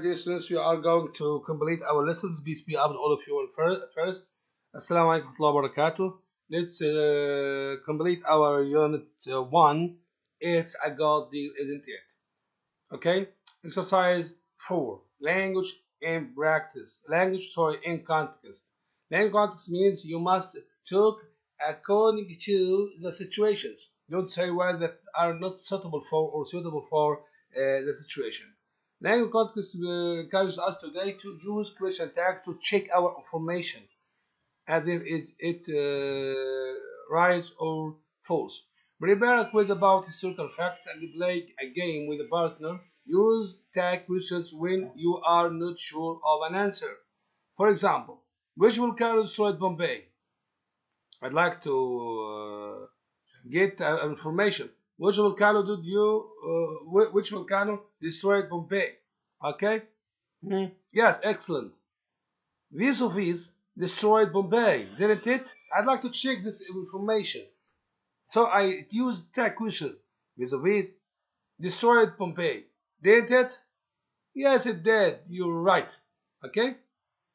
dear students, we are going to complete our lessons. Peace be upon all of you first. Assalamu alaikum wa rahmatullahi wa barakatuh. Let's complete our unit 1. It's a God deal, isn't it? Okay? Exercise 4. Language in practice. In context. Language context means you must talk according to the situations. Don't say words that are not suitable for or suitable for the situation. Language context encourages us today to use question tags to check our information as if is it right or false. Prepare a quiz about historical facts and play a game with a partner. Use tag questions when you are not sure of an answer. For example, which volcano destroyed Bombay? I'd like to get information. Which volcano which volcano destroyed Bombay? Okay? Yes, excellent. Vesuvius destroyed Bombay, didn't it? I'd like to check this information. So I used tag question. Vesuvius destroyed Bombay, didn't it? Yes, it did. You're right. Okay?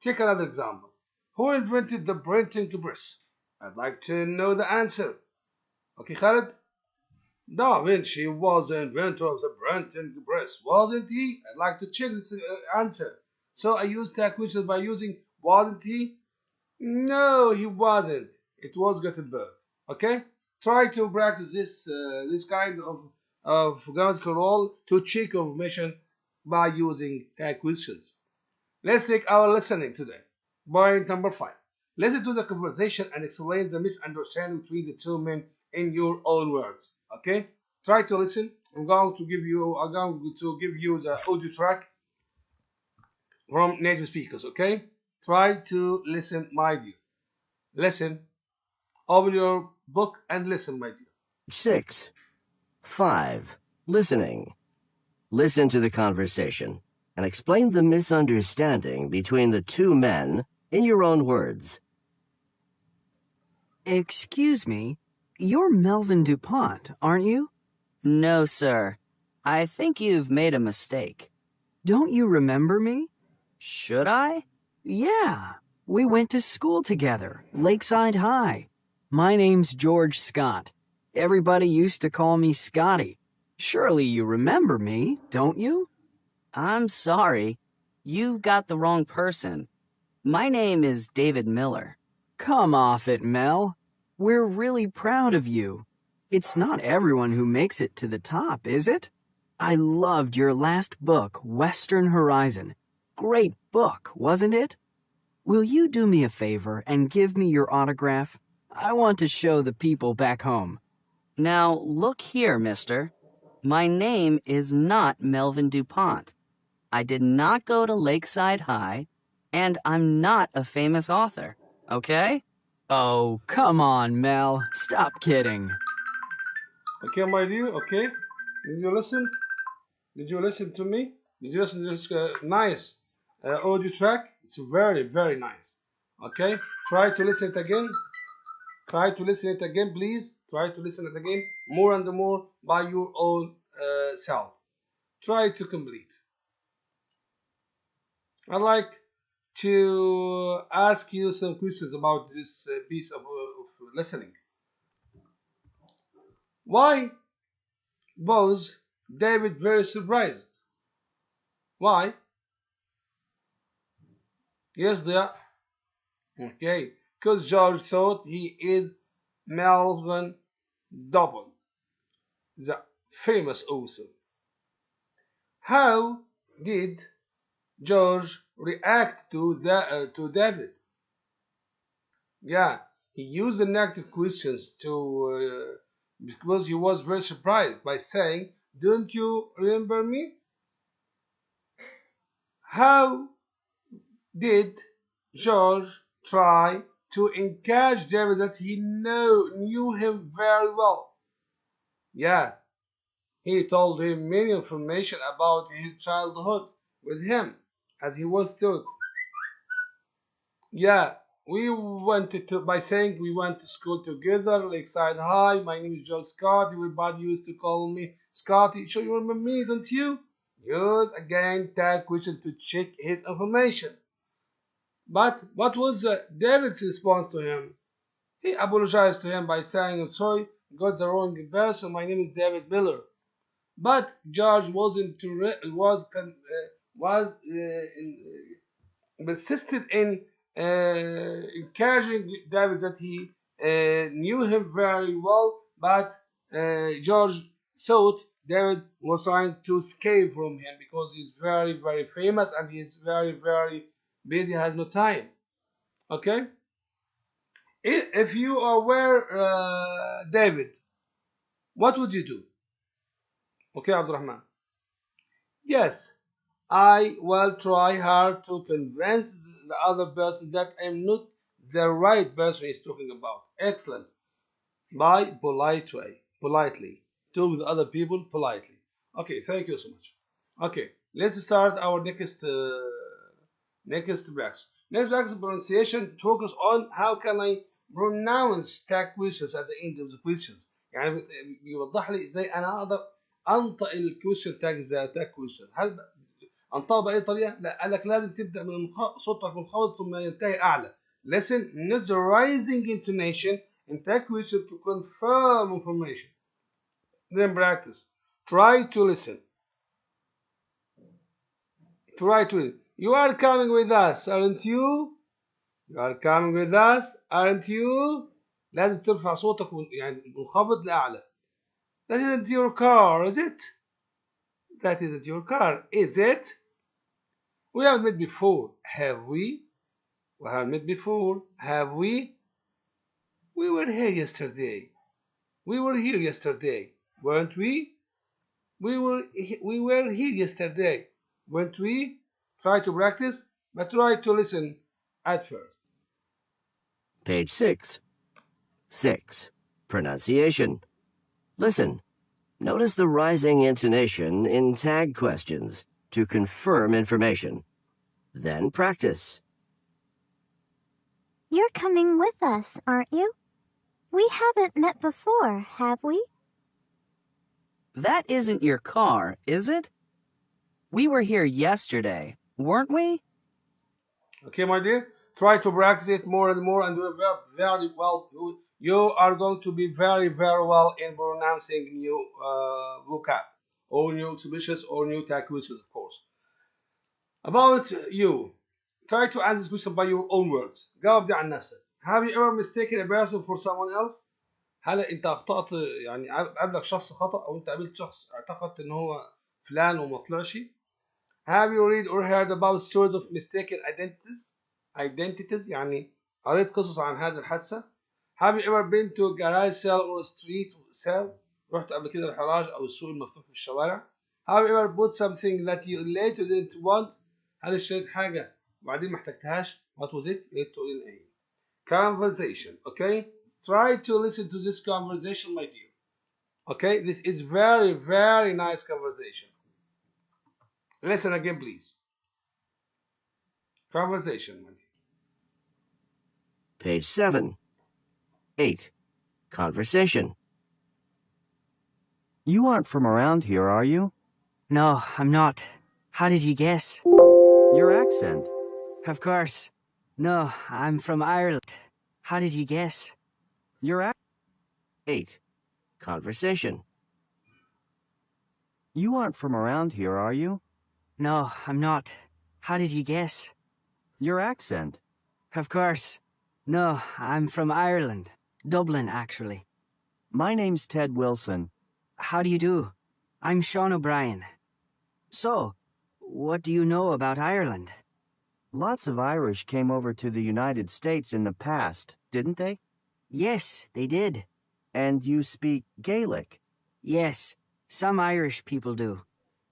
Take another example. Who invented the printing press? I'd like to know the answer. Okay, Khaled? Da Vinci was the inventor of the printing press, wasn't he? I'd like to check this answer. So I used tag questions by using wasn't he? No, he wasn't. It was Gutenberg. Okay? Try to practice this kind of grammatical rule to check information by using tag questions. Let's take our listening today. Point number 5. Listen to the conversation and explain the misunderstanding between the two men in your own words. Okay? Try to listen. I'm going to give you the audio track from native speakers. Okay? Try to listen, my dear. Listen. Open your book and listen, my dear. 6. 5. Listening. Listen to the conversation and explain the misunderstanding between the two men in your own words. Excuse me, you're Melvin DuPont, aren't you? No, sir. I think you've made a mistake. Don't you remember me? Should I? Yeah, we went to school together, Lakeside High. My name's George Scott. Everybody used to call me Scotty. Surely you remember me, don't you? I'm sorry. You've got the wrong person. My name is David Miller. Come off it, Mel. We're really proud of you. It's not everyone who makes it to the top, is it? I loved your last book, Western Horizon. Great book, wasn't it? Will you do me a favor and give me your autograph? I want to show the people back home. Now, look here, mister. My name is not Melvin DuPont. I did not go to Lakeside High, and I'm not a famous author, okay? Oh, come on, Mel. Stop kidding. Okay, my dear, okay? Did you listen? Did you listen to me? Did you listen to this nice audio track? It's very, very nice. Okay? Try to listen it again. Try to listen it again, please. Try to listen it again more and more by your own self. Try to complete. I'd like to ask you some questions about this piece of listening. Why was David very surprised? Why? Yes, there. Okay, because George thought he is Melvin Double, the famous author. How did George react to David? Yeah, he used the negative questions to because he was very surprised by saying, "Don't you remember me?" How did George try to encourage David that he knew him very well? Yeah, he told him many information about his childhood with him, as he was taught. Yeah, by saying we went to school together, Lakeside High. My name is John Scott. Everybody used to call me Scotty. So you remember me, don't you? Use again tag question to check his information. But what was David's response to him? He apologized to him by saying, "I'm sorry, got the wrong person. My name is David Miller." But George wasn't to was persisted in encouraging David that he knew him very well, but George thought David was trying to escape from him because he's very, very famous and he's very, very busy, has no time. Okay? If you were David, what would you do? Okay, Abdurrahman. Yes, I will try hard to convince the other person that I'm not the right person he's talking about. Excellent. By politely. Talk with other people politely. Okay, thank you so much. Okay, let's start our next practice. Next practice pronunciation focus on how can I pronounce tag questions at the end of the questions. يعني بيوضح لي ازاي انا اقدر انطق الكويشن تاج زي تاج كويشن. هل انطقها باي طريقه؟ لا، قال لك لازم تبدا من صوتك منخفض ثم ينتهي اعلى. Listen, not the rising intonation in tag question to confirm information. Then practice. Try to listen. Try to listen. You are coming with us, aren't you? You are coming with us, aren't you? لازم ترفع صوتك يعني منخفض لأعلى. That isn't your car, is it? That isn't your car, is it? We haven't met before, have we? We haven't met before, have we? We were here yesterday. We were here yesterday, weren't we? We were here yesterday, weren't we? Try to practice, but try to listen at first. Page 6. 6. Pronunciation. Listen. Notice the rising intonation in tag questions to confirm information. Then practice. You're coming with us, aren't you? We haven't met before, have we? That isn't your car, is it? We were here yesterday, weren't we? Okay, my dear, try to practice it more and more and do it very well. You are going to be very, very well in pronouncing new vocab or new expressions or new tag questions, of course. About you, try to answer this question by your own words. جاوب دي عن نفسك. Have you ever mistaken a person for someone else? هل انت اخطأت يعني قابلك شخص خطأ او انت قابلت شخص اعتقدت ان هو فلان وما طلعش؟ Have you read or heard about stories of mistaken identities يعني قريت قصص عن هذه الحادثة؟ Have you ever been to a garage sale or a street sale؟ رحت قبل كده الحراج أو السوق المفتوح في الشوارع؟ Have you ever bought something that you later didn't want؟ هل اشتريت حاجة وبعدين ما احتجتهاش؟ What was it؟ يا ريت تقول لنا إيه؟ Conversation, okay? Try to listen to this conversation, my dear. Okay, this is very, very nice conversation. Listen again, please. Conversation. Page 7. 8. Conversation. You aren't from around here, are you? No, I'm not. How did you guess? Your accent. Of course. No, I'm from Ireland. How did you guess? Your accent. 8. Conversation. You aren't from around here, are you? No, I'm not. How did you guess? Your accent. Of course. No, I'm from Ireland. Dublin, actually. My name's Ted Wilson. How do you do? I'm Sean O'Brien. So, what do you know about Ireland? Lots of Irish came over to the United States in the past, didn't they? Yes, they did. And you speak Gaelic? Yes, some Irish people do.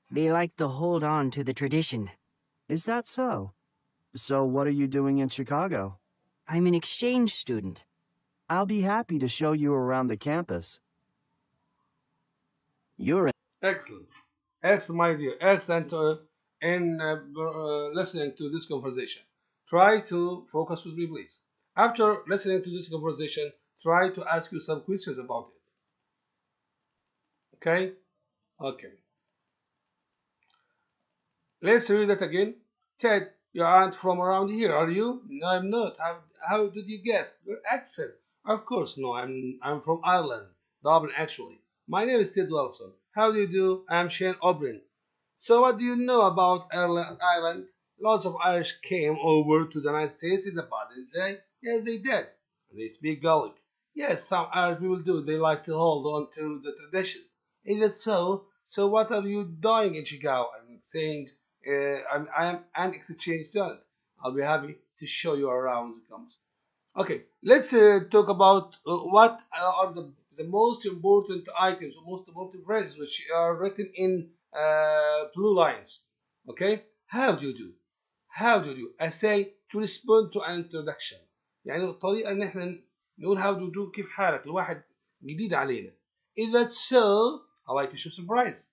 They like to hold on to the tradition. Is that so? So what are you doing in Chicago? I'm an exchange student. I'll be happy to show you around the campus. You're Excellent. Excellent, my dear. Excellent in listening to this conversation. Try to focus with me, please. After listening to this conversation, try to ask you some questions about it. Okay? Okay. Let's read that again. Ted, you aren't from around here, are you? No, I'm not. How did you guess? Your accent. Of course, no. I'm from Ireland, Dublin, actually. My name is Ted Wilson. How do you do? I'm Shane O'Brien. So, what do you know about Ireland? Lots of Irish came over to the United States in the past, didn't they? Yes, they did. They speak Gaelic. Yes, some Irish people do. They like to hold on to the tradition. Is that so? So, what are you doing in Chicago? I'm saying I'm an exchange student. I'll be happy to show you around the campus. Okay, let's talk about what are the most important items, or most important phrases which are written in blue lines. Okay, how do you do? How do you do? I say to respond to an introduction. يعني الطريقة إن إحنا نقول how do you do كيف حالك الواحد جديد علينا. Is that so? I like to show surprise.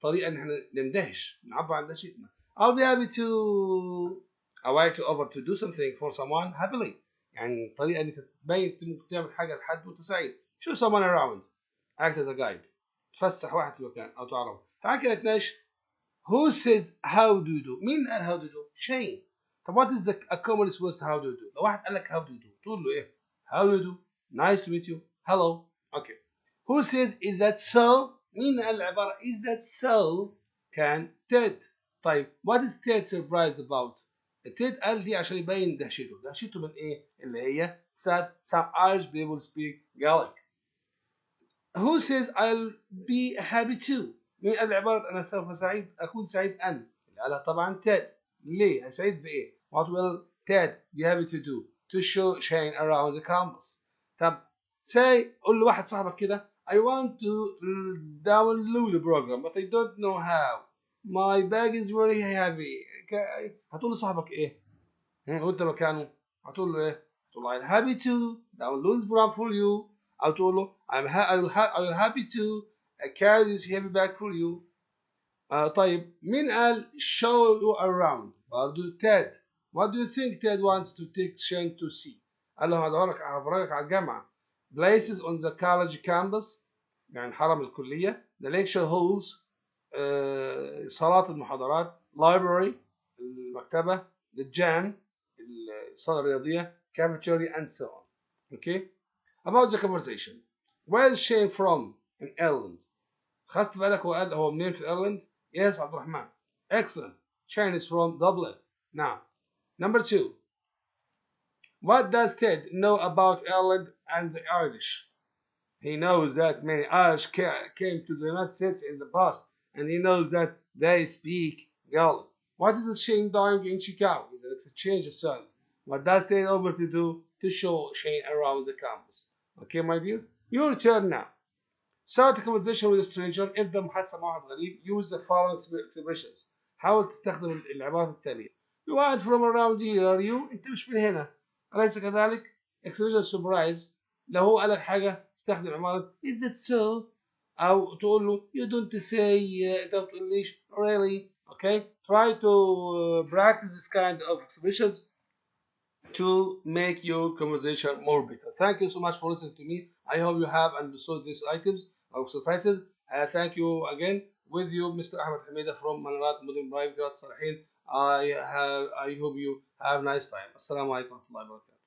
طريقة إن إحنا نندهش نعبر عن دهشتنا. I'll be happy to I like to offer to do something for someone happily. يعني طريقة إنك تبين ممكن تعمل حاجة لحد وأنت سعيد. Show someone around. Act as a guide. تفسح واحد في مكان أو تعرف. تعال كده نتناقش. Who says how do you do؟ مين قال how do you do؟ Shane. طب what is a common response to how do you do؟ لو واحد قال لك how do you do تقول له إيه؟ How do you do؟ Nice to meet you. Hello. Okay. Who says is that so؟ مين قال العبارة is that so؟ كان Ted. طيب what is Ted surprised about؟ تيد قال دي عشان يبين دهشته من ايه اللي هي said some Irish people speak Gaelic. Who says I'll be happy too؟ مين قال عبارة أنا سوف أكون سعيد أن؟ اللي قالها طبعا تيد. ليه؟ سعيد بإيه؟ What will Ted be happy to do to show Shane around the campus؟ طب قول لواحد صاحبك كده I want to download the program but I don't know how. My bag is very heavy. هتقول لصاحبك ايه؟ وانت مكانه هتقول له ايه؟ هتقول له I'm happy to download this program for you. او تقول له I will happy to carry this heavy bag for you. طيب مين قال show you around؟ برضه Ted. What do you think Ted wants to take Shane to see؟ قال له هفرجك على الجامعة. Places on the college campus يعني حرم الكلية. The lecture halls صالات المحاضرات. Library المكتبة. The gym الصالة الرياضية. Cafeteria and so on. Okay. About the conversation. Where is Shane from? In Ireland. خدت بالك هو منين في Ireland? Yes, عبد الرحمن. Excellent. Shane is from Dublin. Now, number 2. What does Ted know about Ireland and the Irish? He knows that many Irish came to the United States in the past, and he knows that they speak Gaelic. What is Shane doing in Chicago? It's a exchange of students. What does Ted over to do to show Shane around the campus? Okay, my dear? Your turn now. Start a conversation with a stranger. ابدأ محادثة مع واحد غريب. Use the following expressions. حاول تستخدم العبارات التالية. You aren't from around here, are you? أنت مش من هنا. أليس كذلك؟ Expression surprise. لو هو قال لك حاجة استخدم عبارة is that so؟ أو تقول له you don't say أنت ما بتقوليش really. Okay? Try to practice this kind of expressions to make your conversation more better. Thank you so much for listening to me. I hope you have understood these items or exercises. Thank you again. With you, Mr. Ahmed Hamida from Manarat Modern Private Salahin. I hope you have a nice time. Assalamu alaikum wa rahmatullahi wa barakatuh.